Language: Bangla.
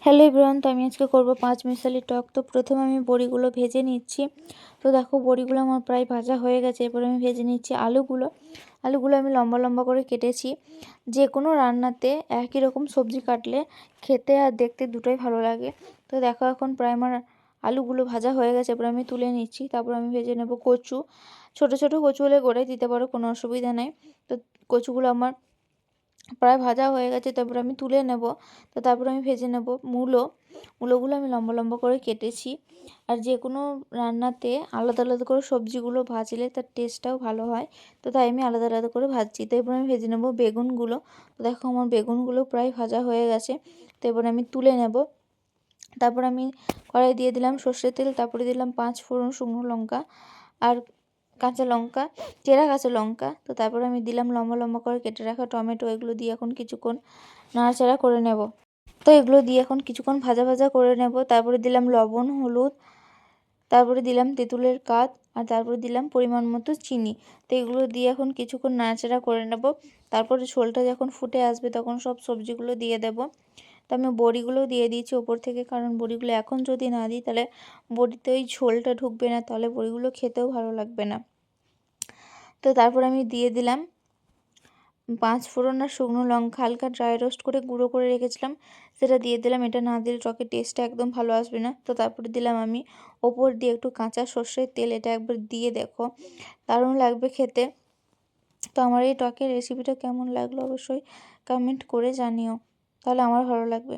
হ্যালো এভরিওয়ান, তো আমি আজকে করব 5 মিশালি টক। তো প্রথমে আমি বড়িগুলো ভেজে নিচ্ছি। তো দেখো বড়িগুলো আমার প্রায় ভাজা হয়ে গেছে। এরপর আমি ভেজে নিচ্ছি আলুগুলো আমি লম্বা লম্বা করে কেটেছি। যে কোনো রান্নাতে একই রকম সবজি কাটলে খেতে আর দেখতে দুটোই ভালো লাগে। তো দেখো এখন প্রায় আমার আলুগুলো ভাজা হয়ে গেছে। এরপর আমি তুলে নিচ্ছি। তারপর আমি ভেজে নেব কচু। ছোট ছোট কচু হলে গোটাই দিতে পারো, কোনো অসুবিধা নেই। তো কচুগুলো আমার প্রায় ভাজা হয়ে গেছে। তারপর আমি তুলে নেব। তো তারপর আমি ভেজে নেব মূলোগুলো আমি লম্বা লম্বা করে কেটেছি। আর যে কোনো রান্নাতে আলাদা আলাদা করে সবজিগুলো ভাজলে তার টেস্টটাও ভালো হয়। তো তাই আমি আলাদা আলাদা করে ভাজছি। তো এরপর আমি ভেজে নেব বেগুনগুলো। তো দেখো আমার বেগুনগুলো প্রায় ভাজা হয়ে গেছে। তো এবার আমি তুলে নেব। তারপর আমি কড়াই দিয়ে দিলাম সর্ষের তেল। তারপরে দিলাম 5 ফোড়ন, শুকনো লঙ্কা আর কাঁচা লঙ্কা, চেরা কাঁচা লঙ্কা। তো তারপর আমি দিলাম লম্বা লম্বা করে কেটে রাখা টমেটো। এগুলো দিয়ে এখন কিছুক্ষণ নাড়াচাড়া করে নেব। তো এগুলো দিয়ে এখন কিছুক্ষণ ভাজা ভাজা করে নেব। তারপরে দিলাম লবণ, হলুদ, তারপরে দিলাম তেঁতুলের কাঠ, আর তারপরে দিলাম পরিমাণ মতো চিনি। তো এগুলো দিয়ে এখন কিছুক্ষণ নাড়াচাড়া করে নেব। তারপরে ঝোলটা যখন ফুটে আসবে তখন সব সবজিগুলো দিয়ে দেব। তো আমি বড়িগুলো দিয়ে দিয়েছি ওপর থেকে, কারণ বড়িগুলো এখন যদি না দিই তাহলে বড়িতে ওই ঝোলটা ঢুকবে না, তাহলে বড়িগুলো খেতেও ভালো লাগবে না। তো তারপর আমি দিয়ে দিলাম 5 ফোড়ন আর শুকনো লঙ্কা হালকা ড্রাই রোস্ট করে গুঁড়ো করে রেখেছিলাম, সেটা দিয়ে দিলাম। এটা না দিলে টকের টেস্টটা একদম ভালো আসবে না। তো তারপরে দিলাম আমি ওপর দিয়ে একটু কাঁচা সর্ষের তেল। এটা একবার দিয়ে দেখো, দারুণ লাগবে খেতে। তো আমার এই টকের রেসিপিটা কেমন লাগলো অবশ্যই কমেন্ট করে জানিও, তাহলে আমার ভালো লাগবে।